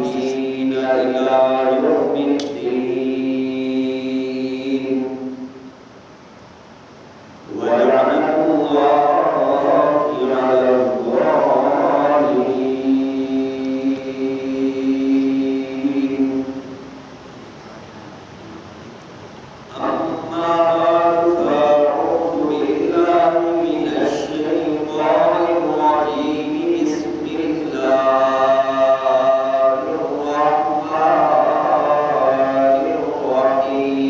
الصالحين إلى يوم الدين ولعنة الله على الظالمين. أما بعد فأعوذ بالله من الشيطان الرجيم. بسم الله الرحمن الرحيم.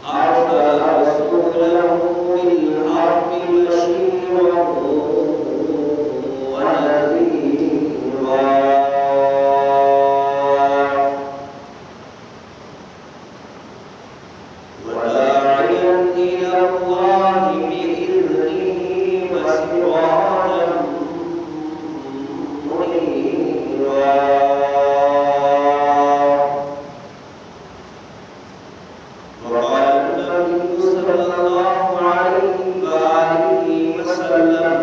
أرسل رسوله بالحق بشيرا ونذيرا وداعيا إلى الله بإذنه وسراجا منيرا. وقال النبي صلى الله عليه وآله وسلم: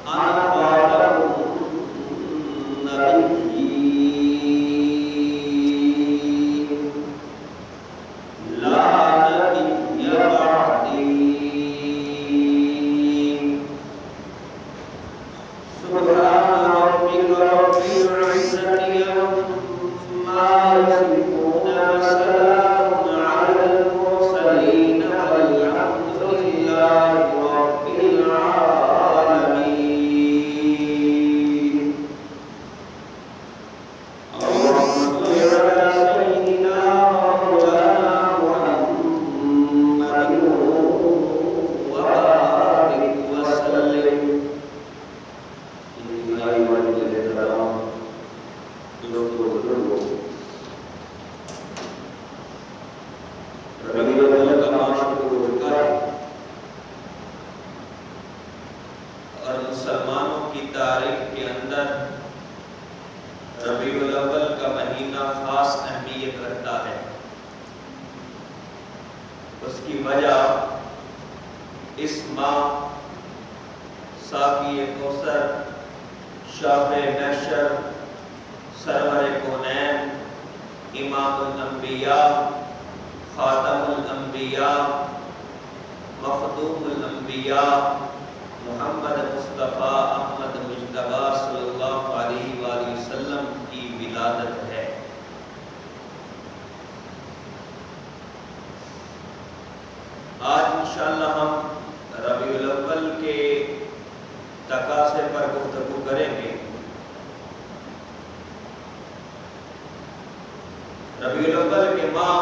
أنا خاتم النبيين لا نبي بعدي. سبحان ربك رب العزة عما يصفون وسلام على المرسلين والحمد لله رب العالمين. اللهم صل على سيدنا ومولانا محمد وبارك وسلم. انتہائی والد احترام دوستو بزرگوں، ربیع الاول کا ماہ شروع ہوتا ہے اور مسلمانوں کی تاریخ کے اندر ربیع الاول کا مہینہ خاص اہمیت رکھتا ہے. اس کی وجہ اس ماہ ساقی کوثر، شافع محشر، سرور کونین، امام الانبیاء، خاتم الانبیاء، مخدوم الانبیاء، محمد مصطفیٰ احمد مجتبیٰ صلی اللہ علیہ وآلہ وسلم کی ولادت ہے. آج انشاءاللہ ہم ربیع الاول کے تقاضے پر گفتگو کریں گے. ربیع الاول کے ماہ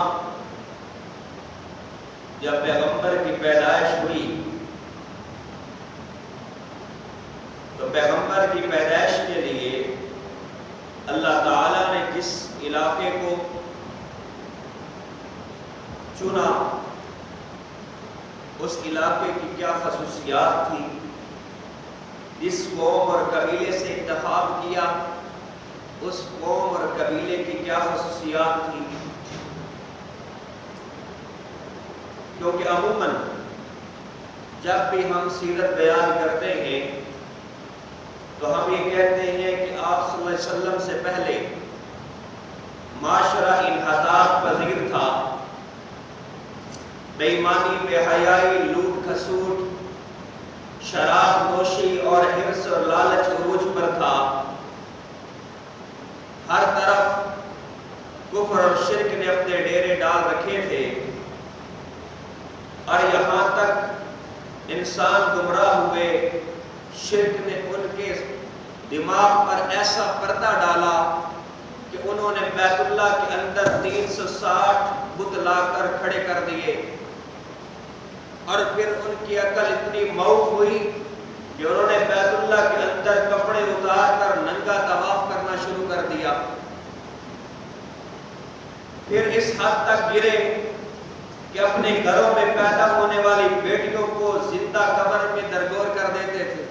جب پیغمبر کی پیدائش ہوئی تو پیغمبر کی پیدائش کے لیے اللہ تعالیٰ نے جس علاقے کو چنا اس علاقے کی کیا خصوصیات تھی، جس قوم اور قبیلے سے انتخاب کیا اس قوم اور قبیلے کی کیا خصوصیات تھی. کیونکہ عموماً جب بھی ہم سیرت بیان کرتے ہیں تو ہم یہ کہتے ہیں کہ آپ صلی اللہ علیہ وسلم سے پہلے معاشرہ انحطاط پذیر تھا، بے ایمانی، بے حیائی، لوٹ کھسوٹ، شراب نوشی اور حرص اور لالچ عروج پر تھا. ہر طرف کفر اور شرک نے اپنے ڈیرے ڈال رکھے تھے اور یہاں تک انسان گمراہ ہوئے. شرک نے ان کے دماغ پر ایسا پردہ ڈالا کہ انہوں نے بیت اللہ کے اندر 360 بت لا کر کھڑے کر دیے اور پھر ان کی عقل اتنی معوف ہوئی کہ انہوں نے بیت اللہ کے اندر کپڑے اتار کر ننگا طواف کرنا شروع کر دیا. پھر اس حد تک گرے کہ اپنے گھروں میں پیدا ہونے والی بیٹیوں کو زندہ قبر میں درگور کر دیتے تھے،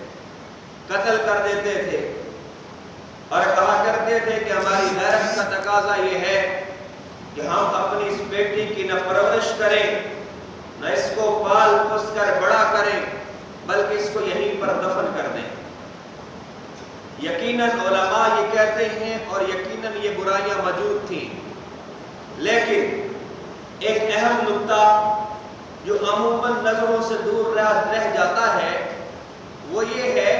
قتل کر دیتے تھے اور کہا کرتے تھے کہ ہماری غیرت کا تقاضا یہ ہے کہ ہم اپنی اس بیٹی کی نہ پرورش کریں، نہ اس کو پال پوس کر بڑا کریں، بلکہ اس کو یہیں پر دفن کر دیں۔ یقیناً علماء یہ کہتے ہیں اور یقیناً یہ برائیاں موجود تھیں، لیکن ایک اہم نقطہ جو عموماً نظروں سے دور رہ جاتا ہے وہ یہ ہے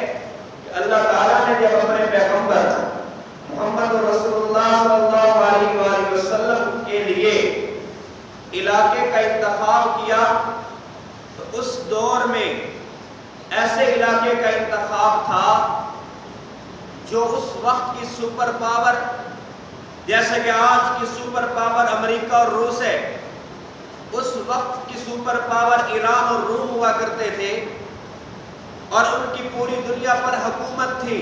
کہ اللہ تعالیٰ نے جب اپنے پیغمبر محمد رسول اللہ صلی اللہ علیہ وآلہ وسلم کے لیے علاقے کا انتخاب کیا تو اس دور میں ایسے علاقے کا انتخاب تھا جو اس وقت کی سپر پاور، جیسے کہ آج کی سپر پاور امریکہ اور روس ہے، اس وقت کی سپر پاور ایران اور روم ہوا کرتے تھے اور ان کی پوری دنیا پر حکومت تھی۔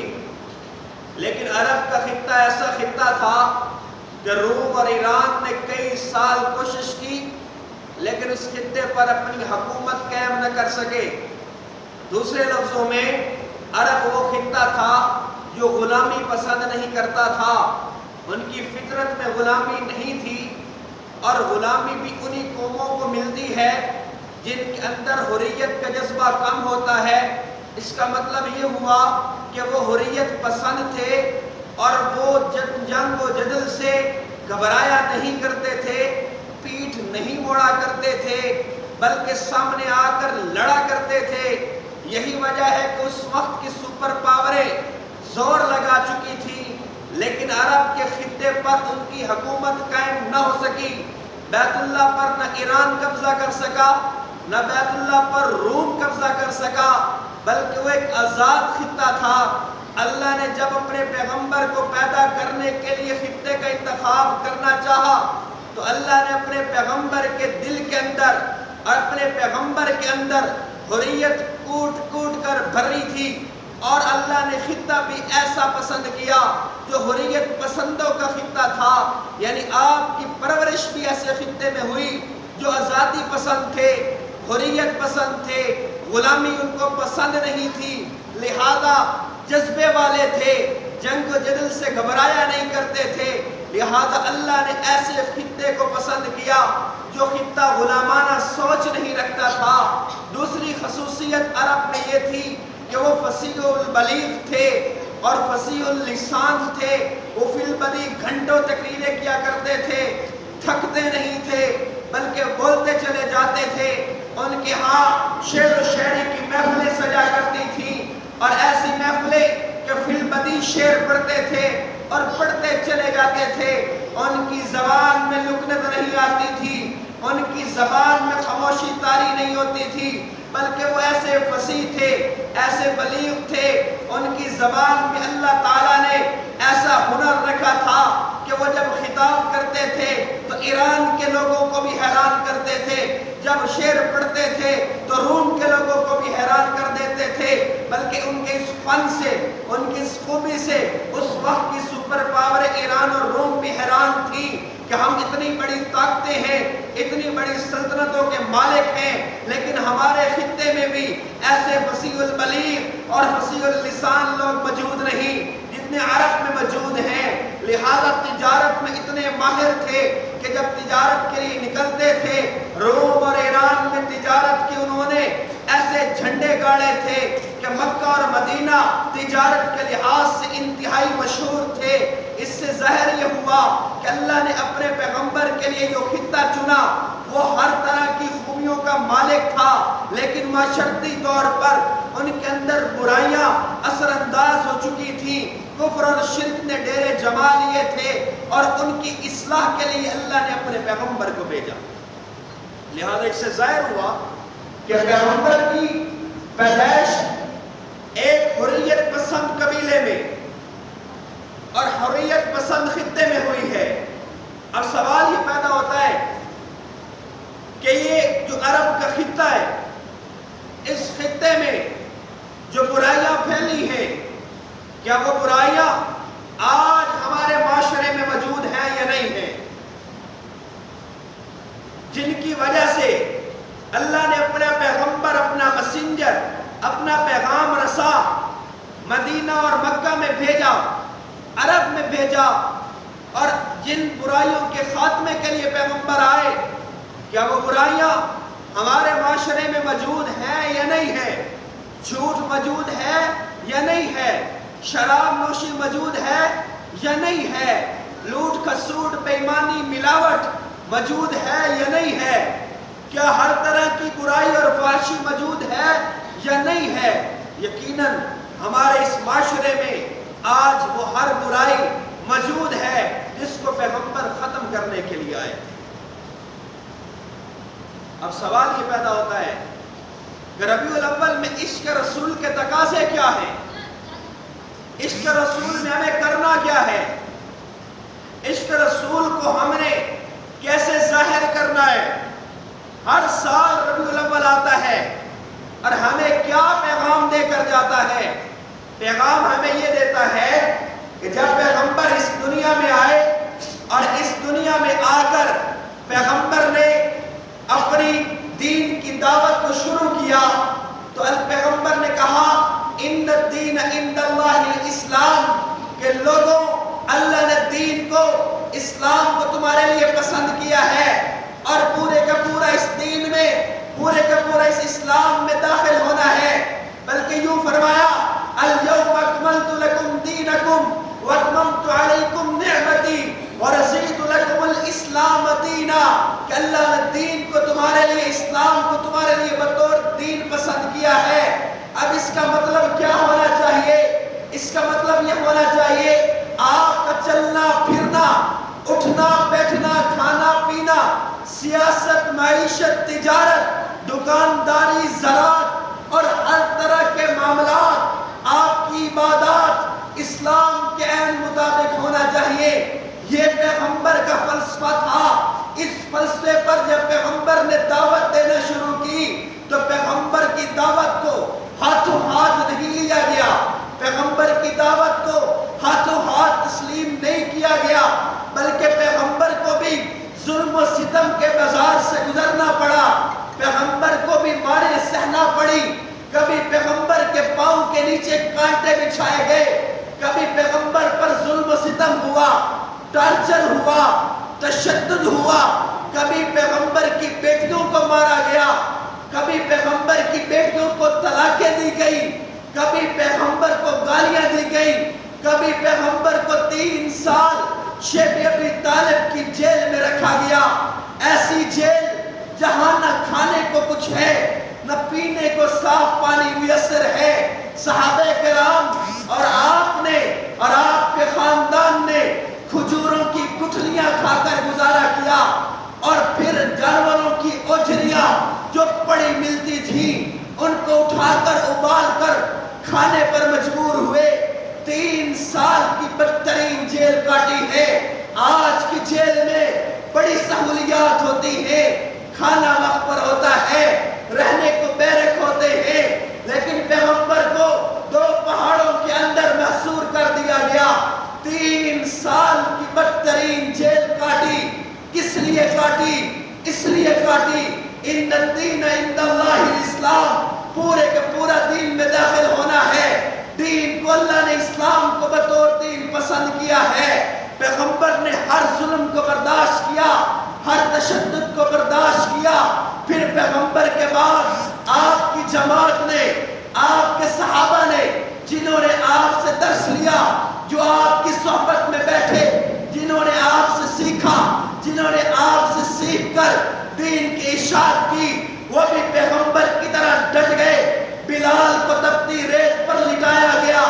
لیکن عرب کا خطہ ایسا خطہ تھا کہ روم اور ایران نے کئی سال کوشش کی لیکن اس خطے پر اپنی حکومت قائم نہ کر سکے۔ دوسرے لفظوں میں عرب وہ خطہ تھا جو غلامی پسند نہیں کرتا تھا، ان کی فطرت میں غلامی نہیں تھی، اور غلامی بھی انہی قوموں کو ملتی ہے جن کے اندر حریت کا جذبہ کم ہوتا ہے۔ اس کا مطلب یہ ہوا کہ وہ حریت پسند تھے اور وہ جنگ و جدل سے گھبرایا نہیں کرتے تھے، پیٹھ نہیں موڑا کرتے تھے، بلکہ سامنے آ کر لڑا کرتے تھے۔ یہی وجہ ہے کہ اس وقت کی سپر پاوریں زور لگا چکی تھی لیکن عرب کے خطے پر ان کی حکومت قائم نہ ہو سکی۔ بیت اللہ پر نہ ایران قبضہ کر سکا، نہ بیت اللہ پر روم قبضہ کر سکا، بلکہ وہ ایک آزاد خطہ تھا۔ اللہ نے جب اپنے پیغمبر کو پیدا کرنے کے لیے خطے کا انتخاب کرنا چاہا تو اللہ نے اپنے پیغمبر کے دل کے اندر اور اپنے پیغمبر کے اندر حریت کوٹ کوٹ کر بھری تھی، اور اللہ نے خطہ بھی ایسا پسند کیا جو حریت پسندوں کا خطہ تھا۔ یعنی آپ کی پرورش بھی ایسے خطے میں ہوئی جو آزادی پسند تھے، حریت پسند تھے، غلامی ان کو پسند نہیں تھی، لہذا جذبے والے تھے، جنگ و جدل سے گھبرایا نہیں کرتے تھے، لہذا اللہ نے ایسے خطے کو پسند کیا جو خطہ غلامانہ سوچ نہیں رکھتا تھا۔ دوسری خصوصیت عرب میں یہ تھی کہ وہ فصیح البلیغ تھے اور فصیح اللسان تھے، وہ فی البدی گھنٹوں تقریریں کیا کرتے تھے، تھکتے نہیں تھے بلکہ بولتے چلے جاتے تھے۔ ان کے ہاں شعر و شاعری کی محفلیں سجا کرتی تھیں، اور ایسی محفلیں کہ فی البدی شعر پڑھتے تھے اور پڑھتے چلے جاتے تھے۔ ان کی زبان میں لکنت نہیں آتی تھی، ان کی زبان میں خاموشی طاری نہیں ہوتی تھی، بلکہ وہ ایسے فصیح تھے، ایسے بلیغ تھے، ان کی زبان میں اللہ تعالیٰ نے ایسا ہنر رکھا تھا کہ وہ جب خطاب کرتے تھے تو ایران کے لوگوں کو بھی حیران کرتے تھے، جب شعر پڑھتے تھے تو روم کے لوگوں کو بھی حیران کر دیتے تھے، بلکہ ان کے اس فن سے، ان کی اس خوبی سے اس وقت کی سپر پاور ایران اور روم بھی حیران تھی کہ ہم اتنی بڑی طاقتیں ہیں، اتنی بڑی سلطنتوں کے مالک ہیں، لیکن ہمارے خطے میں بھی ایسے فصیح البلیغ اور فصیح اللسان لوگ موجود نہیں جتنے عرب میں موجود ہیں۔ لہذا تجارت میں اتنے ماہر تھے کہ جب تجارت کے لیے نکلتے تھے روم اور ایران میں تجارت کی انہوں نے ایسے جھنڈے گاڑے تھے کہ مکہ اور مدینہ تجارت کے لحاظ سے انتہائی مشہور تھے۔ اس سے ظاہر یہ ہوا کہ اللہ نے اپنے پیغمبر کے لیے جو خطہ چنا وہ ہر طرح کی خوبیوں کا مالک تھا، لیکن معاشرتی طور پر ان کے اندر برائیاں اثر انداز ہو چکی تھیں، کفر اور شرک نے ڈیرے جما لیے تھے، اور ان کی اصلاح کے لیے اللہ نے اپنے پیغمبر کو بھیجا۔ لہذا اس سے ظاہر ہوا کہ پیغمبر کی پیدائش ایک حریت پسند قبیلے میں اور حریت پسند خطے میں ہوئی ہے۔ اب سوال یہ پیدا ہوتا ہے کہ یہ جو عرب کا خطہ ہے، اس خطے میں جو برائیاں پھیلی ہیں، کیا وہ برائیاں آج ہمارے معاشرے میں موجود ہیں یا نہیں ہیں؟ جن کی وجہ سے اللہ نے اپنا پیغمبر، اپنا مسنجر، اپنا پیغام رسا مدینہ اور مکہ میں بھیجا، عرب میں بھیجا، اور جن برائیوں کے خاتمے کے لیے پیغمبر آئے، کیا وہ برائیاں ہمارے معاشرے میں موجود ہیں یا نہیں ہیں؟ جھوٹ موجود ہے یا نہیں ہے؟ شراب نوشی موجود ہے یا نہیں ہے؟ لوٹ کھسوٹ بے ایمانی ملاوٹ موجود ہے یا نہیں ہے؟ کیا ہر طرح کی برائی اور فحاشی موجود ہے یا نہیں ہے؟ یقیناً ہمارے اس معاشرے میں آج وہ ہر برائی موجود ہے جس کو پیغمبر ختم کرنے کے لیے آئے تھے۔ اب سوال یہ پیدا ہوتا ہے کہ ربیع الاول میں عشق رسول کے تقاضے کیا ہیں؟ عشق رسول میں ہمیں کرنا کیا ہے؟ عشق رسول کو ہم نے کیسے ظاہر کرنا ہے؟ ہر سال ربیع الاول آتا ہے اور ہمیں کیا پیغام دے کر جاتا ہے؟ پیغام ہمیں یہ دیتا ہے کہ جب پیغمبر اس دنیا میں آئے اور اس دنیا میں آ کر پیغمبر نے اپنی دین کی دعوت کو شروع کیا تو پیغمبر نے کہا ان الدین عند اللہ الاسلام، کہ لوگوں اللہ نے دین کو، اسلام کو تمہارے لیے پسند کیا ہے اور پورے کا پورا اس دین میں، پورے کا پورا اس اسلام میں داخل ہونا ہے۔ بلکہ یوں فرمایا اليوم اکملت لکم دینکم واتممت علیکم نعمتی ورضیت لکم الاسلام دینا، کہ اللہ نے دین کو تمہارے لیے، اسلام کو تمہارے لیے بطور دین پسند کیا ہے۔ اب اس کا مطلب کیا ہونا چاہیے؟ اس کا مطلب یہ ہونا چاہیے آپ کا چلنا پھرنا، اٹھنا بیٹھنا، کھانا پینا، سیاست، معیشت، تجارت، دکانداری، زراعت اور ہر طرح کے معاملات، آپ کی عبادات اسلام کے عین مطابق ہونا چاہیے۔ یہ پیغمبر کا فلسفہ تھا۔ اس فلسفے پر جب پیغمبر نے دعوت دینا شروع کی تو پیغمبر کی دعوت کو ہاتھوں ہاتھ نہیں لیا گیا، پیغمبر کی دعوت کو ہاتھوں ہاتھ تسلیم نہیں کیا گیا، بلکہ پیغمبر کو بھی ظلم و ستم کے بازار سے گزرنا پڑا، پیغمبر کو بھی مارے سہنا پڑی، کبھی پیغمبر کے پاؤں کے نیچے کانٹے بچھائے گئے، کبھی پیغمبر پر ظلم و ستم ہوا، ٹارچر ہوا، تشدد ہوا، کبھی پیغمبر کی بیٹیوں کو مارا گیا، کبھی پیغمبر کی بیٹیوں کو طلاقیں دی گئی، کبھی پیغمبر کو گالیاں دی گئی، کبھی پیغمبر کو 3 سال شیب ابی طالب کی جیل میں رکھا گیا، ایسی جیل جہاں نہ کھانے کو کچھ ہے، نہ پینے کو صاف پانی میسر ہے۔ صحابہ کرام اور آپ نے اور آپ کے خاندان نے کھجوروں کی گٹھلیاں کھا کر گزارا کیا اور پھر جانوروں کی اوجھریاں جو پڑی ملتی تھی ان کو اٹھا کر ابال کر کھانے پر مجبور ہوئے۔ 3 سال کی بدترین جیل کاٹی ہے۔ آج کی جیل میں بڑی سہولیات ہوتی ہیں، کھانا وقت پر ہوتا ہے، رہنے کو بیرک ہوتے ہیں، لیکن پیغمبر کو 2 پہاڑوں کے اندر محصور کر دیا گیا۔ 3 سال کی بدترین جیل کاٹی۔ کس لیے کاٹی؟ اس لیے کاٹی ان الدین عند اللہ الاسلام، پورے کا پورا دین میں داخل ہونا ہے۔ دین کو اللہ نے اسلام کو بطور دین پسند کیا ہے۔ پیغمبر نے ہر ظلم کو برداشت کیا، ہر تشدد کو برداشت کیا۔ پھر پیغمبر کے بعد آپ کی جماعت نے، آپ کے صحابہ نے، جنہوں نے آپ سے درس لیا، جو آپ کی صحبت میں بیٹھے، جنہوں نے آپ سے سیکھا، جنہوں نے آپ سے سیکھ کر دین کی اشاعت کی، وہ بھی پیغمبر کی طرح ڈٹ گئے۔ بلال کو تپتی ریت پر لٹایا گیا،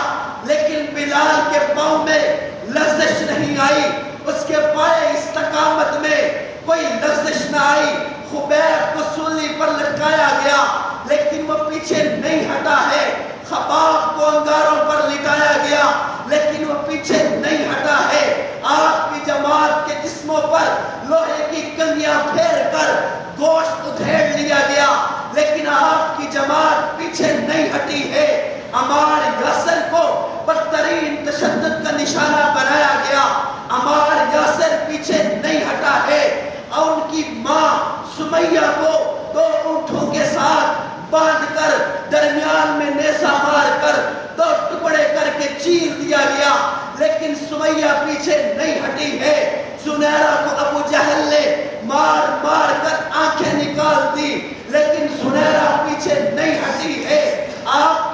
لیکن بلال کے پاؤں میں لرزش نہیں آئی، اس کے پائے استقامت میں کوئی لرزش نہ آئی۔ خبیب کو سولی پر لٹکایا گیا، لیکن وہ پیچھے نہیں ہٹا ہے۔ خباب کو انگاروں پر لٹایا گیا، لیکن وہ پیچھے نہیں ہٹا ہے۔ آپ کی جماعت کے جسموں پر لوہے کی کنگیاں پھیر کر گوشت ادھیڑ لیا گیا، لیکن آپ کی جماعت پیچھے نہیں ہٹی ہے۔ عمار یاسر کو بدترین تشدد کا نشانہ بنایا گیا، عمار یاسر پیچھے نہیں ہٹا ہے۔ اور ان کی ماں سمیہ کو 2 اونٹوں کے ساتھ باندھ کر درمیان میں نیزہ مار کر 2 ٹکڑے کر کے چیر دیا گیا، لیکن سمیہ پیچھے نہیں ہٹی ہے۔ زنیرہ کو ابو جہل نے مار مار کر آنکھیں نکال دی، لیکن زنیرہ پیچھے نہیں ہٹی ہے۔ آپ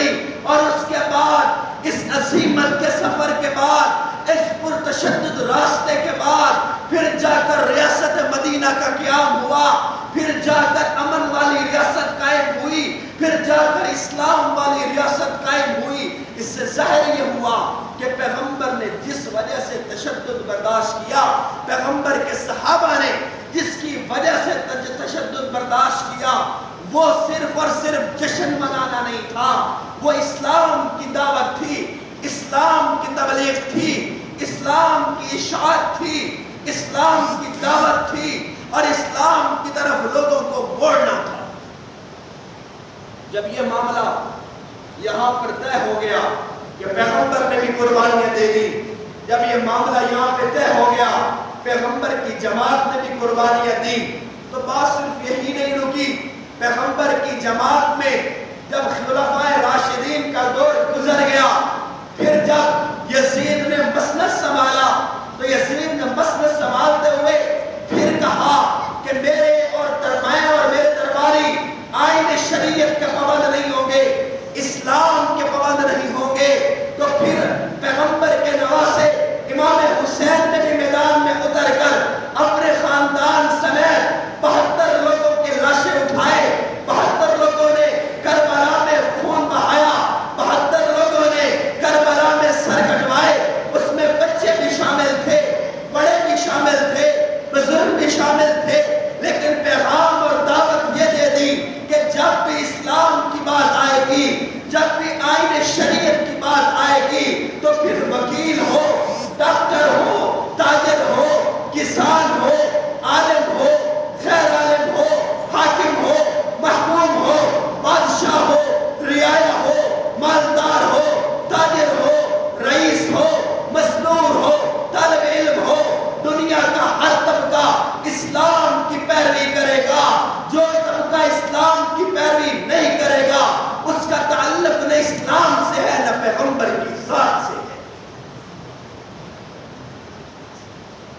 گئی، اور اس کے بعد اس عظیمت کے سفر کے بعد، اس پرتشدد راستے کے بعد، پھر جا کر ریاست مدینہ کا قیام ہوا، پھر جا کر امن والی ریاست قائم ہوئی، پھر جا کر اسلام والی ریاست قائم ہوئی۔ اس سے ظاہر یہ ہوا کہ پیغمبر نے جس وجہ سے تشدد برداشت کیا، پیغمبر کے صحابہ نے جس کی وجہ سے تشدد برداشت کیا، وہ صرف اور صرف جشن منانا نہیں تھا، وہ اسلام کی دعوت تھی، اسلام کی تبلیغ تھی، اسلام کی اشاعت تھی، اسلام کی دعوت تھی، اور اسلام کی طرف لوگوں کو موڑنا تھا۔ جب یہ معاملہ یہاں پر طے ہو گیا کہ پیغمبر نے بھی قربانیاں دے دی، جب یہ معاملہ یہاں پہ طے ہو گیا پیغمبر کی جماعت نے بھی قربانیاں دی، تو بات صرف یہی نہیں رکی۔ پیغمبر کی جماعت میں جب خلفائے راشدین کا دور گزر گیا، پھر جب یزید نے مسند سنبھالا، تو یزید نے مسند سنبھالتے ہوئے پھر کہا کہ میرے اور میرے درباری آئین شریعت کے پابند نہیں ہوں گے، اسلام کے پابند نہیں ہوں گے۔ تو پھر پیغمبر کے نواسے امام حسین نے بھی میدان میں اتر کر اپنے خاندان سمیت 72 لوگوں کی لاشیں اٹھائے، 72 لوگوں نے کربلا میں خون بہایا، 72 لوگوں نے کربلا میں سر کٹوائے۔ اس میں بچے بھی شامل تھے، بڑے بھی شامل تھے، بزرگ بھی شامل تھے، لیکن پیغام اور دعوت یہ دے دی کہ جب بھی اسلام کی بات آئے گی، جب بھی آئین شریعت کی بات آئے گی، تو پھر وکیل ہو، ڈاکٹر ہو، تاجر ہو، کسان ہو، عالم ہو، غیر عالم ہو، حاکم ہو، محکوم ہو، بادشاہ ہو، رعایا ہو، مالدار ہو، تاجر ہو، رئیس ہو، مزدور ہو، طالب علم ہو، دنیا کا ہر طبقہ اسلام کی پیروی کرے گا۔ جو طبقہ اسلام کی پیروی نہیں کرے گا اس کا تعلق نہ اسلام سے ہے نہ پیغمبر کی ذات سے ہے۔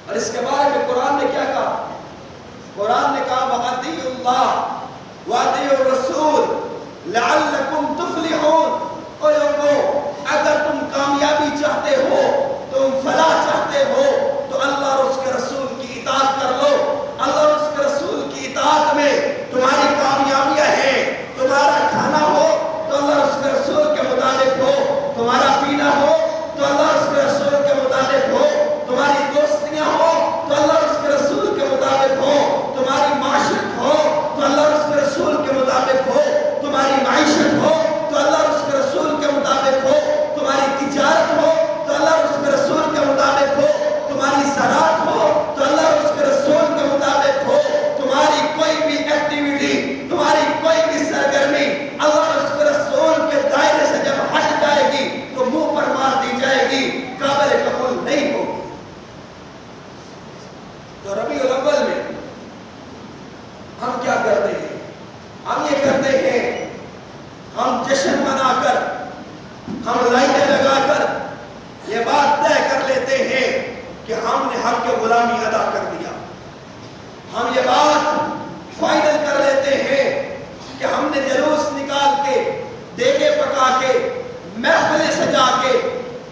اور اس کے بارے میں قرآن نے کیا کہا؟ قرآن نے کہا وَأَطِیعُوا اللَّهَ وَأَطِیعُوا الرَّسُولَ لَعَلَّکُمْ تُفْلِحُونَ۔ اور لوگوں، اگر تم کامیابی چاہتے ہو، تم فلاح چاہتے ہو، تو اللہ اور اس کے رسول کی اطاعت کر لو۔ اللہ اور اس کے رسول کی اطاعت میں تمہاری کامیابیاں ہیں۔ تمہارا کھانا ہو تو اللہ اور اس کے رسول کے مطابق ہو، تمہارا پینا ہو تو اللہ اور اس کے رسول کے مطابق ہو، تمہاری دوستیاں ہو تو اللہ اور اس کے رسول کے مطابق ہو، تمہاری معاشرت ہو تو اللہ اور اس کے رسول کے مطابق ہو، تمہاری معیشت ہو تو اللہ اور اس کے رسول کے مطابق ہو، تمہاری تجارت ہو تو اللہ اور اس کے رسول کے مطابق ہو، تمہاری زراعت ہو تو اللہ اور اس کے رسول کے مطابق ہو، تمہاری کوئی بھی ایکٹیویٹی، تمہاری کوئی بھی سرگرمی اللہ اور اس کے رسول کے دائرے سے جب ہٹ جائے گی تو منہ پر مار دی جائے گی، قابل قبول نہیں ہوگی۔ تو ربیع الاول میں ہم کیا کرتے ہیں؟ ہم یہ کرتے ہیں، ہم جشن منا کر، ہم لائٹیں لگا کر یہ بات طے کر لیتے ہیں کہ ہم نے حق غلامی ادا کر دیا۔ ہم یہ بات فائنل کر لیتے ہیں کہ ہم نے جلوس نکال کے، دیگے پکا کے، محفلیں سجا کے،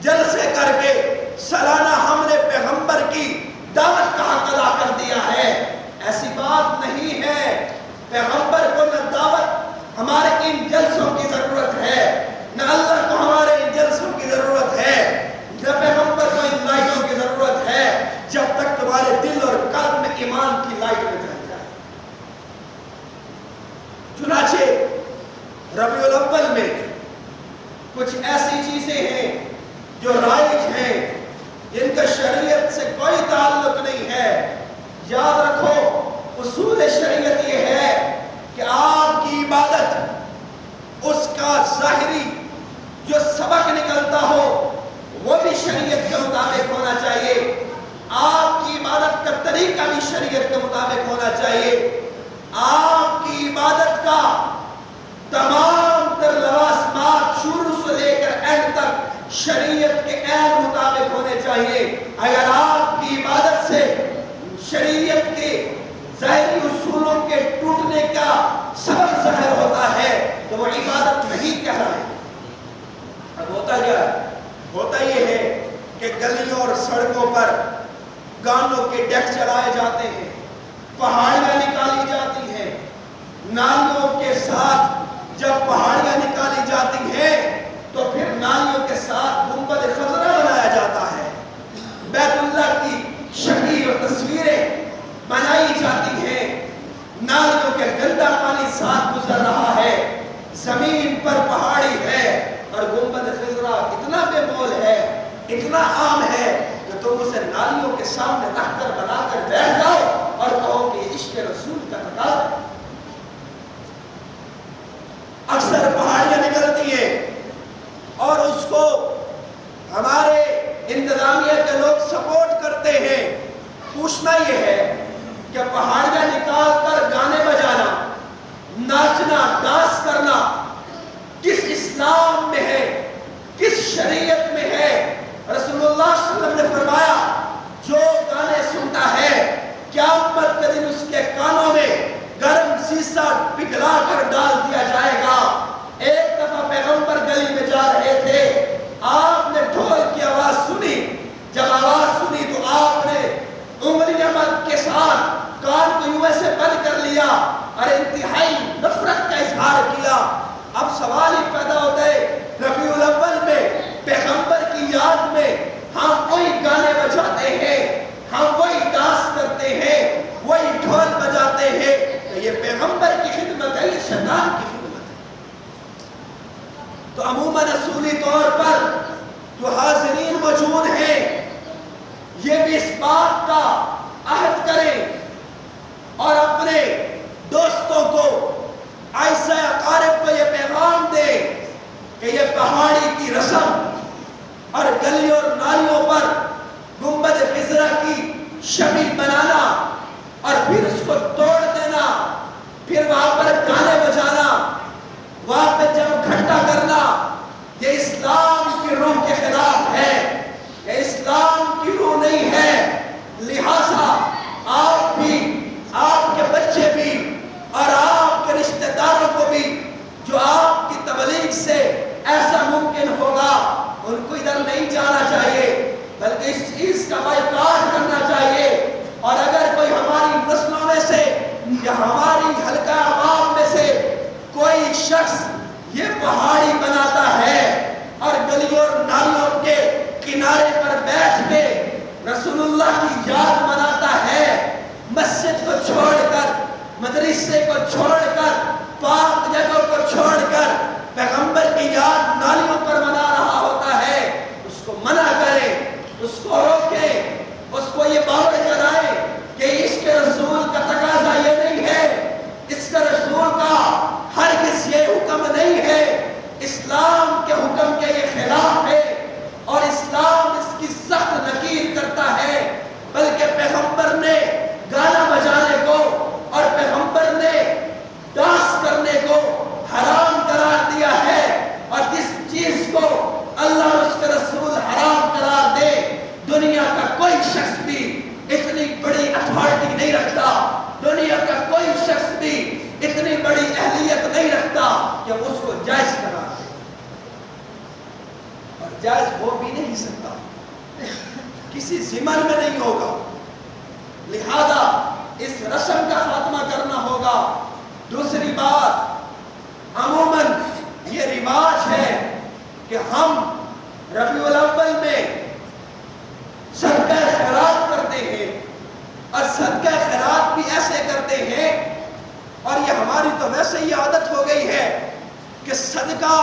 جلسے کر کے سالانہ ہم نے پیغمبر کی دعوت کا حق ادا کر دیا ہے۔ ایسی بات نہیں ہے۔ پیغمبر کو نہ دعوت ہمارے ان جلسوں کی ضرورت ہے، نہ اللہ کو ہمارے ان جلسوں کی ضرورت ہے، نہ پیغمبر کو ان لائٹوں کی ضرورت ہے، جب تک تمہارے دل اور قلب میں ایمان کی لائٹ میں جل جائے۔ چنانچہ ربیع الاول میں کچھ ایسی چیزیں ہیں جو رائج ہیں، جن کا شریعت سے کوئی تعلق نہیں ہے۔ یاد رکھو، اصول شریعت یہ ہے کہ آپ کی عبادت، اس کا ظاہری جو سبق نکلتا ہو وہ بھی شریعت کے مطابق ہونا چاہیے، آپ کی عبادت کا طریقہ بھی شریعت کے مطابق ہونا چاہیے، آپ کی عبادت کا تمام تر لوازمات شروع سے لے کر اینڈ تک شریعت کے عین مطابق ہونے چاہیے۔ اگر آپ کی عبادت سے شریعت کے ظاہری اصولوں کے ٹوٹنے کا سبب ظاہر ہوتا ہے تو وہ عبادت نہیں کہلائے۔ گیا ہے۔ ہوتا یہ ہے کہ گلیوں اور سڑکوں پر گانوں کے ڈیک چلائے جاتے ہیں، پہاڑیاں نکالی جاتی ہیں، نالیوں کے ساتھ جب پہاڑیاں نکالی جاتی ہیں تو پھر نالیوں کے ساتھ گنبد خضرا بنایا جاتا ہے، بیت اللہ کی شکل اور تصویریں بنائی جاتی ہیں، نالیوں کے گندا پانی ساتھ گزر رہا ہے، زمین پر پہاڑی ہے اور گنبد خضرا اتنا بے مول ہے، اتنا عام ہے کہ تم اسے نالیوں کے سامنے رکھ کر بنا کر بیٹھ جاؤ اور کہو کہ عشق رسول کا تقاضا ہے۔ اکثر پہاڑیاں نکلتی ہیں اور اس کو ہمارے انتظامیہ کے لوگ سپورٹ کرتے ہیں۔ پوچھنا یہ ہے کہ پہاڑیاں نکال کر گانے بجانا، ناچنا، ڈانس کرنا کس اسلام میں ہے، کس شریعت میں ہے؟ رسول اللہ صلی اللہ علیہ وسلم نے فرمایا جو گانے سنتا ہے قیامت کے دن اس کے کانوں میں گرم سیسا پگھلا کر ڈال دیا جائے گا۔ ایک دفعہ پیغمبر گلی میں جا رہے تھے، آپ نے ڈھول کی آواز سنی، جب آواز سنی تو آپ نے انگلیاں کے ساتھ کان کو یوں ایسے بند کر لیا اور انتہائی نفرت کا اظہار کیا۔ اب سوال ہی پیدا ہوتا ہے، ربیع الاول میں پیغمبر کی یاد میں ہم وہی گانے بجاتے ہیں، ہم وہی ڈانس کرتے ہیں، وہی ڈھول بجاتے ہیں، تو یہ پیغمبر کی خدمت ہے، یہ شیطان کی خدمت ہے۔ تو عموماً اصولی طور پر جو حاضرین موجود ہیں یہ بھی اس بات کا عہد کریں اور اپنے دوستوں کو، عائشہ اقارب کو یہ پیغام دے کہ یہ پہاڑی کی رسم اور گلیوں اور نالیوں پر گنبد خضرا کی شبیہ بنانا اور پھر اس کو توڑ دینا، پھر وہاں پر گانے بجانا، وہاں پہ جب اکٹھا کرنا، یہ اسلام کی روح کے خلاف ہے، یہ اسلام کی روح نہیں ہے۔ لہٰذا آپ بھی، آپ کے بچے بھی اور آپ کے رشتہ داروں کو بھی جو آپ کی تبلیغ سے ایسا ممکن ہوگا ان کو ادھر نہیں جانا چاہیے بلکہ اس چیز کا بائیکاٹ کرنا چاہیے۔ اور اگر کوئی ہماری نسلوں میں سے یا ہماری حلقہ عوام میں سے کوئی شخص یہ پہاڑی بناتا ہے اور گلیوں اور نالیوں کے کنارے پر بیٹھ کے رسول اللہ کی یاد مناتا ہے، مسجد کو چھوڑ کر، مدرسے کو چھوڑ کر، پاک جگہوں کو چھوڑ کر پیغمبر کی یاد نالیوں پر منا رہا ہوتا ہے، اس کو منع کرے، اس کو روکے، اس کو یہ باور کرائے کہ اس کے رسول کا تقاضا یہ نہیں ہے، اس کا رسول کا ہرگز یہ حکم نہیں ہے، اسلام کے حکم کے یہ خلاف ہے اور اسلام اس کی سخت نکیر کرتا ہے۔ بلکہ پیغمبر نے گانا بجانے کو اور پیغمبر نے ڈانس کرنے کو حرام قرار دیا ہے، اور جس چیز کو اللہ اور اس کے رسول حرام قرار دے، دنیا کا کوئی شخص بھی اتنی بڑی اتھارٹی نہیں رکھتا، دنیا کا کوئی شخص بھی اتنی بڑی اہلیت نہیں رکھتا کہ اس کو جائز قرار دے، اور جائز ہو بھی نہیں سکتا، کسی ضمن میں نہیں ہوگا۔ لہذا اس رسم کا خاتمہ کرنا ہوگا۔ دوسری بات، عموماً یہ رواج ہے کہ ہم ربیع الاول میں صدقہ خیرات کرتے ہیں، اور صدقہ خیرات بھی ایسے کرتے ہیں، اور یہ ہماری تو ویسے ہی عادت ہو گئی ہے کہ صدقہ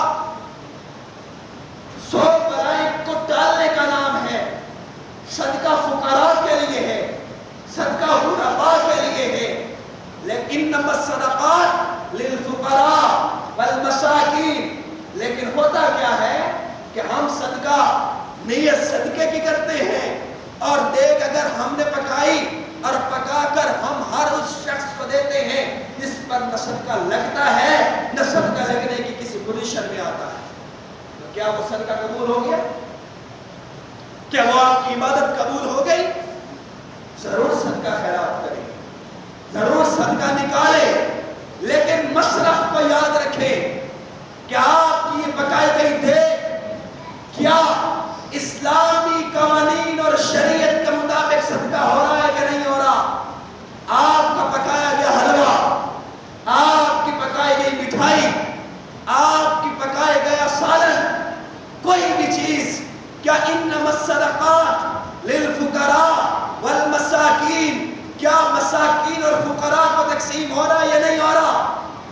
100 برائے کو ٹالنے کا نام ہے، صدقہ فقراء کے لیے ہے، صدقہ غرباء کے لیے ہے، لیکن انما الصدقات للفقراء والمساکین۔ لیکن ہوتا کیا ہے کہ ہم صدقہ نیت صدقے کی کرتے ہیں، اور دیگ اگر ہم نے پکائی اور پکا کر ہم ہر اس شخص کو دیتے ہیں جس پر نہ صدقہ لگتا ہے نہ صدقہ لگنے کی کسی پوزیشن میں آتا ہے، تو کیا وہ صدقہ قبول ہو گیا؟ کیا وہ آپ کی عبادت قبول ہو گئی؟ ضرور صدقہ خیرات کریں، ضرور صدقہ نکالے، لیکن مصرف کو یاد رکھیں کہ آپ کی یہ پکائی گئی دیگ کیا اسلامی قوانین اور شریعت کے مطابق صدقہ ہو رہا ہے کہ نہیں ہو رہا؟ آپ کا پکایا گیا حلوہ، آپ کی پکائی گئی مٹھائی، آپ کی پکائے گیا سالن، کوئی بھی چیز، کیا انما الصدقات للفقراء والمساکین، کیا مساکین اور فقراء کو تقسیم ہو رہا ہے یا نہیں ہو رہا؟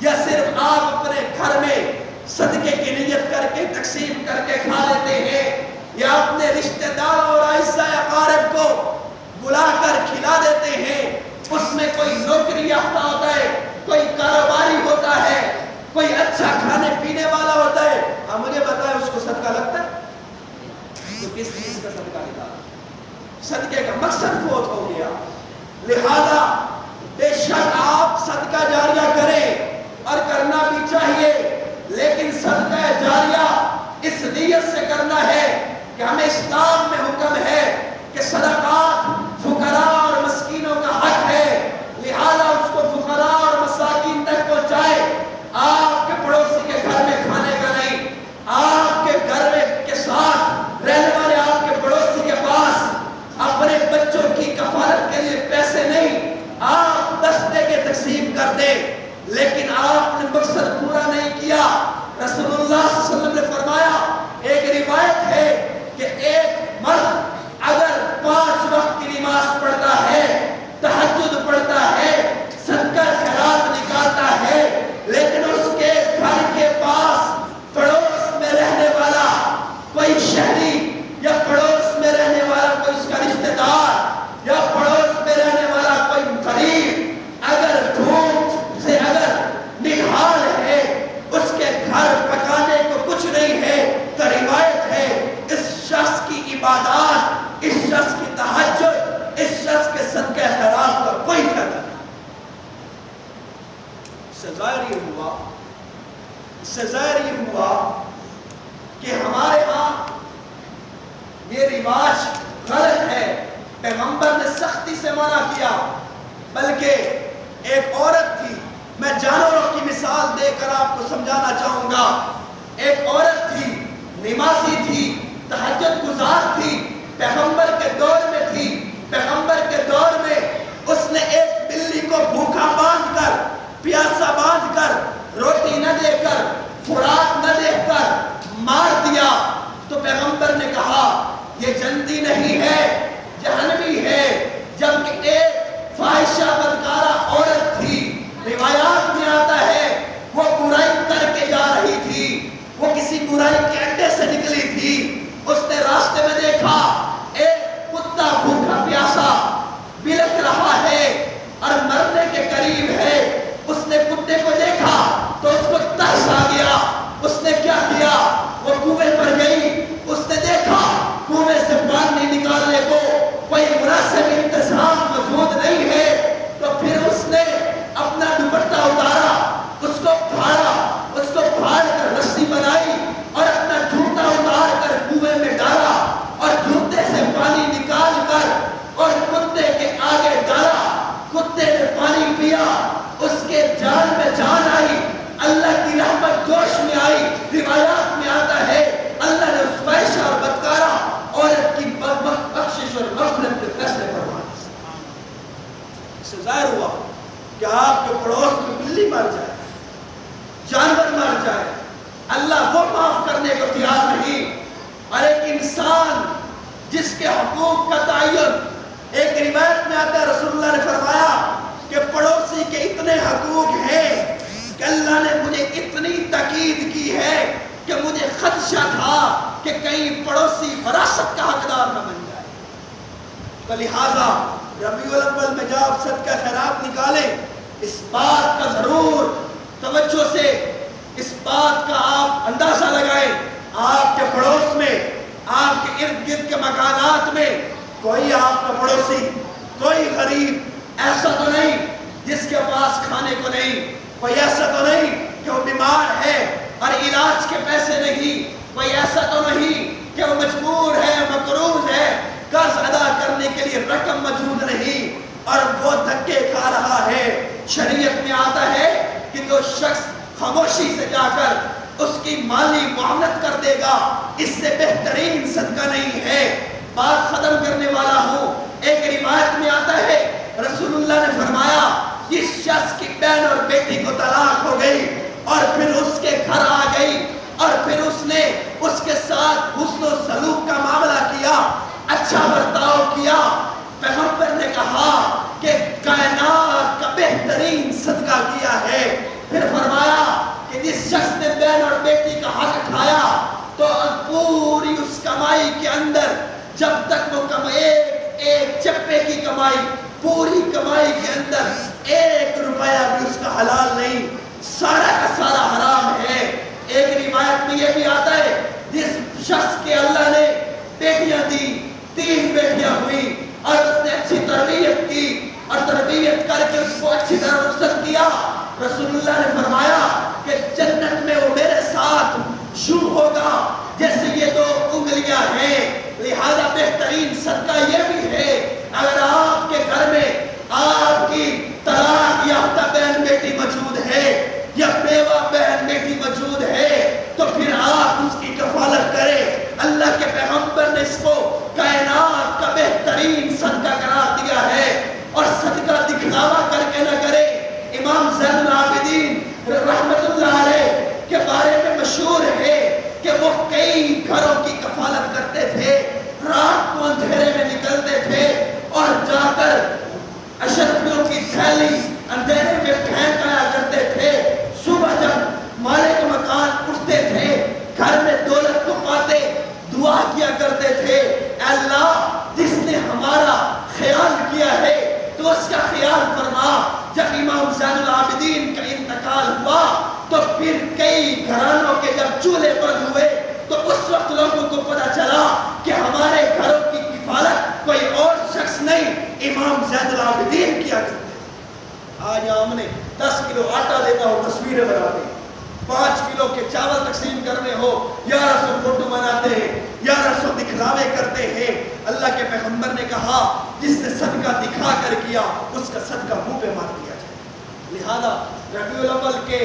یا صرف آپ اپنے گھر میں صدقے کی نیت کر کے تقسیم کر کے کھا لیتے ہیں، یا اپنے رشتہ داروں اور اعزاء اقارب کو بلا کر کھلا دیتے ہیں؟ اس میں کوئی نوکری یافتہ ہوتا ہے، کوئی کاروباری ہوتا ہے، کوئی اچھا کھانے پینے والا ہوتا ہے، اب مجھے بتائیں اس کو صدقہ لگتا ہے؟ تو کس چیز کا صدقہ نکالا؟ صدقے کا مقصد فوت ہو گیا۔ لہذا بے شک آپ صدقہ جاریہ کریں، اور کرنا بھی چاہیے، لیکن صدقہ جاریہ اس نیت سے کرنا ہے کہ ہمیں اسلام میں حکم ہے کہ صدقات فقراء اور مسکینوں کا حق ہے، لہذا اس کو فقراء اور مساکین تک پہنچائے۔ آپ کے پڑوسی کے گھر میں کھانے کا نہیں، آپ کے گھر میں کے ساتھ رہنے والے آپ کے پڑوسی کے پاس اپنے بچوں کی کفالت کے لیے پیسے نہیں، آپ 10 دے کے تقسیم کر دیں، لیکن آپ نے مقصد پورا نہیں کیا۔ رسول اللہ صلی اللہ علیہ وسلم نے فرمایا، ایک روایت ہے کہ ایک مرد اگر 5 وقت کی نماز پڑھتا ہے، تہجد پڑھتا ہے، صدقہ خیرات نکالتا ہے، لیکن اس کے گھر کے پاس پڑوس میں رہنے والا کوئی شہری یا پڑوس میں رہنے والا کوئی اس کا رشتہ دار یا پڑوس میں رہنے والا کوئی غریب اگر دھوپ سے اگر نڈھال ہے، اس کے گھر پکانے کو کچھ نہیں ہے، تو روایت ہے اس شخص کی عبادات، اس شخص کی تہجد، اس شخص کے صدقہ خیرات کا کوئی فائدہ نہیں۔ اس سے ظاہر یہ ہوا کہ ہمارے ہاں یہ رواج غلط ہے، پیغمبر نے سختی سے منع کیا، بلکہ ایک عورت تھی، میں جانوروں کی مثال دے کر آپ کو سمجھانا چاہوں گا۔ ایک عورت تھی، نمازی تھی، تہجد گزار تھی، پیغمبر کے دور میں تھی، پیغمبر کے دور میں اس نے ایک بلی کو بھوکا باندھ کر، پیاسا باندھ کر، روٹی نہ دے کر، خوراک نہ دے کر مار دیا، تو پیغمبر نے کہا یہ جنتی نہیں ہے، جہنمی ہے، جبکہ ایک فاحشہ بدکارہ عورت تھی، روایات میں آتا ہے وہ برائی کر کے جا رہی تھی، وہ کسی برائی کے اڈے سے نکلی تھی، اس نے راستے میں دیکھا ایک کتا بھوکا پیاسا بلک رہا ہے اور مرنے کے قریب ہے، اس نے کتے کو دیکھا تو اس کو ترس آ گیا، اس نے کیا کیا، وہ کنویں پر گئی، اس نے دیکھا کنویں سے پانی نکالنے کو کوئی مناسب انتظام موجود نہیں ہے، تو پھر اس نے اپنا دوپٹہ اتارا، اس کو پھاڑ کر رسی بنائی اور اپنا جوتا اتار کر کنویں میں ڈالا اور جوتے سے پانی نکال کر اور کتے کے آگے ڈالا، کتے نے پانی پیا، اس کے جان میں جان آئی، اللہ کی رحمت جوش میں آئی۔ روایات میں آتا ہے اللہ نے اس فاحشہ اور بدکارہ عورت کی بخشش اور مغفرت کے فیصلے فرمائے۔ اس سے ظاہر ہوا کہ آپ کے پڑوس میں بلی مر جائے، جانور مر جائے، اللہ وہ معاف کرنے کو تیار نہیں، اور ایک انسان جس کے حقوق کا تعین، ایک روایت میں آتا ہے رسول اللہ نے فرمایا کہ پڑوسی کے اتنے حقوق ہیں کہ اللہ نے مجھے اتنی تاکید کی ہے کہ مجھے خدشہ تھا کہ کہیں پڑوسی وراثت کا حقدار نہ بن جائے، تو لہٰذا ربیع الاول میں جب آپ صدقہ خیرات نکالیں، اس بات کا ضرور توجہ سے اس بات کا آپ اندازہ لگائیں، آپ کے پڑوس میں، آپ کے ارد گرد کے مکانات میں کوئی آپ کا پڑوسی، کوئی غریب ایسا تو نہیں جس کے پاس کھانے کو نہیں، کوئی ایسا تو نہیں کہ وہ بیمار ہے اور علاج کے پیسے نہیں، کوئی ایسا تو نہیں کہ وہ مجبور ہے، مقروض ہے، قرض ادا کرنے کے لیے رقم موجود نہیں اور وہ دھکے کھا رہا ہے۔ شریعت میں آتا ہے کہ جو شخص خاموشی سے جا کر اس کی مالی معاونت کر دے گا، اس سے بہترین صدقہ نہیں ہے۔ بات ختم کرنے والا ہوں۔ ایک روایت میں آتا ہے رسول اللہ نے فرمایا جس شخص کی بہن اور بیٹی کو طلاق ہو گئی اور پھر اس کے گھر آ گئی اور پھر اس نے اس کے ساتھ حسن و سلوک کا معاملہ کیا، اچھا برتاؤ کیا، پیغمبر نے کہا کہ کائنات کا بہترین صدقہ کیا ہے۔ پھر فرمایا کہ جس شخص نے بہن اور بیٹی کا حق اٹھایا تو پوری اس کمائی کے اندر جب تک وہ ایک چپے کی کمائی، پوری کمائی کے اندر 1 روپیہ بھی اس کا حلال نہیں، سارا کا سارا حرام ہے۔ ایک روایت میں یہ بھی آتا ہے جس شخص کے اللہ نے بیٹیاں دی، 3 بیٹیاں ہوئی اور اس نے اچھی تربیت کی اور تربیت کر کے اس کو اچھی طرح رخصت کیا، رسول اللہ نے فرمایا کہ جنت میں وہ میرے ساتھ یوں ہوگا جیسے یہ 2 انگلیاں ہیں۔ لہذا بہترین صدقہ یہ بھی ہے، اگر آپ کے گھر میں آپ کی طلاق یافتہ بہن بیٹی موجود ہے یا بیوہ بہن بیٹی موجود ہے تو پھر آپ اس کی کفالت کریں۔ اللہ کے پیغمبر نے اس کو کائنات کا بہترین صدقہ قرار دیا ہے، اور صدقہ دکھلاوا کر کے نہ کرے۔ امام زین العابدین رحمت اللہ علیہ کے بارے میں مشہور ہے کہ وہ کئی گھروں کی کفالت کرتے تھے، رات کو اندھیرے میں نکلتے تھے اور جا کر اشرفیوں کی تھیلی اندھیرے میں پھینک آیا کرتے تھے۔ صبح جب مالک مکان اٹھتے تھے گھر میں دولت کو پاتے دعا کیا کرتے تھے، اے اللہ جس نے ہمارا خیال کیا ہے تو اس کا خیال فرما۔ جب امام زین العابدین کا انتقال ہوا تو پھر کئی گھرانوں کے جب چولہے بند ہوئے تو اس وقت لوگوں کو پتا چلا کہ ہمارے گھروں کی کفالت کوئی اور شخص نہیں، امام زین العابدین کیا کرتے ہیں۔ آج ہم نے 10 کلو آٹا دیتا ہو تصویریں بناتے ہیں، 5 کلو کے چاول تقسیم کرنے ہو 1100 فوٹو بناتے ہیں، 1100 دکھلاوے کرتے ہیں۔ اللہ کے پیغمبر نے کہا جس نے صدقہ دکھا کر کیا اس کا صدقہ منہ پہ مار دیا جائے۔ لہذا ربیع الاول کے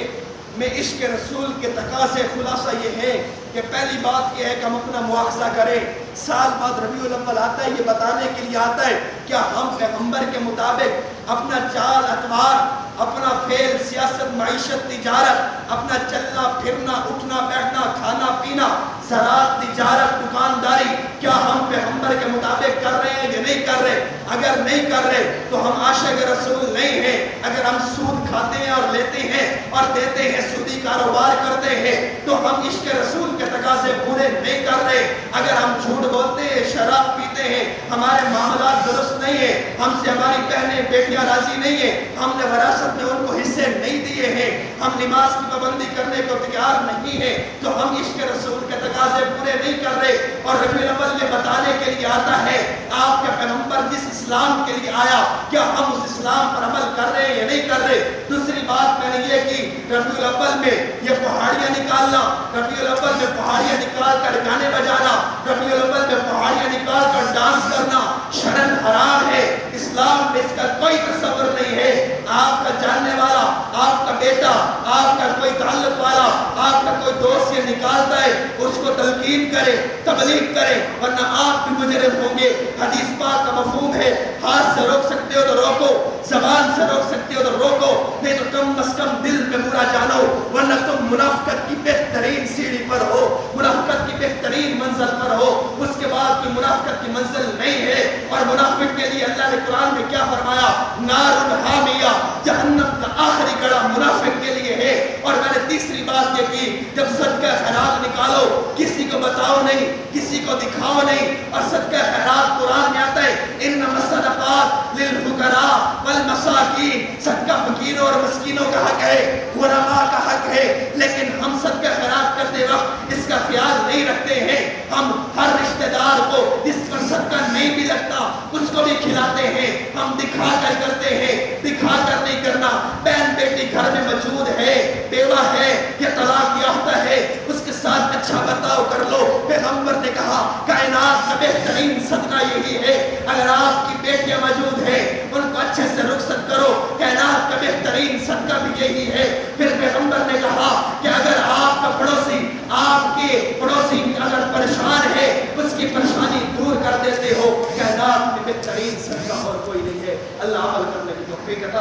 میں عشق رسول کے تقاضے خلاصہ یہ ہے کہ پہلی بات یہ ہے کہ ہم اپنا مواخذہ کریں۔ سال بعد ربیع الاول آتا ہے، یہ بتانے کے لیے آتا ہے کیا ہم پیغمبر کے مطابق اپنا چال اتوار، اپنا فعل، سیاست، معیشت، تجارت، اپنا چلنا پھرنا، اٹھنا بیٹھنا، کھانا پینا، زراعت، تجارت، دکانداری، کیا ہم پیغمبر کے مطابق کر رہے ہیں یا نہیں کر رہے؟ اگر نہیں کر رہے تو ہم عاشق رسول نہیں ہیں۔ اگر ہم سود کھاتے ہیں اور لیتے ہیں اور دیتے ہیں، سودی کاروبار کرتے ہیں تو ہم عشق رسول کے تقاضے پورے نہیں کر رہے۔ اگر ہم جھوٹ بولتے ہیں، شراب پیتے ہیں، ہمارے معاملات درست نہیں ہیں، ہم سے ہماری بہنیں بیٹیاں راضی نہیں ہیں، ہم نے وراثت میں ان کو حصے نہیں دیے ہیں، ہم نماز کی پابندی کرنے کو تیار نہیں ہیں، تو ہم عشق رسول کے تقاضے پورے نہیں کر رہے۔ اور ربیع الاول یہ بتانے کے لیے آتا ہے آپ کے پیغمبر جس اسلام کے لیے آیا کیا ہم اس اسلام پر عمل کر رہے ہیں یا نہیں کر رہے۔ دوسری بات میں نے یہ کی ربیع الاول میں یہ پہاڑیاں نکالنا، ربیع الاول میں پہاڑیاں نکال کر گانے بجانا، ربیع الاول میں پہاڑیاں نکال کر ڈانس کرنا شرن حرام ہے۔ اسلام میں اس کا کوئی تصور نہیں ہے۔ آپ کا جاننے والا، آپ کا بیٹا، آپ کا کوئی تعلق والا، آپ کا کوئی دوست یہ نکالتا ہے اس کو تلقین کرے، تبلیغ کرے، ورنہ آپ بھی مجرم ہوں گے۔ حدیث پاک کا مفہوم ہے ہاتھ سے روک سکتے ہو تو روکو، زبان سے روک سکتے ہو تو روکو، نہیں تو کم از کم دل میں برا جانو، ورنہ تم منافقت کی بہترین سیڑھی پر ہو، منافقت کی بہترین منزل پر ہو، اس کے بعد کی منافقت کی منزل نہیں ہے۔ اور منافق کے لیے اللہ نے قرآن میں کیا فرمایا؟ نار حامیہ، جہنم کا آخری گڑھا منافق کے لیے ہے۔ اور میں نے تیسری بات یہ کی جب صدقہ خیرات نکالو کسی کو بتاؤ نہیں، کسی کو دکھاؤ نہیں، اور صدقہ خیرات قرآن میں آتا ہے انما الصدقات للفقراء والمساکین، صدقہ فقیروں اور مسکینوں کا حق ہے، غرباء کا حق ہے، لیکن ہم صدقہ خیرات کرتے وقت اس کا خیال نہیں رکھتے ہیں۔ ہم ہر رشتہ دار کو جس پر صدقہ نہیں بھی لگتا اس کو بھی کھلاتے ہیں، ہم دکھا کر کرتے ہیں، دکھا کر نہیں کرنا۔ بہن بیٹی گھر میں موجود ہے، بیوہ ہے یا طلاق یافتہ ہے، اس کے ساتھ اچھا برتاؤ کر لو۔ پیغمبر نے کہا کائنات کا بہترین صدقہ یہی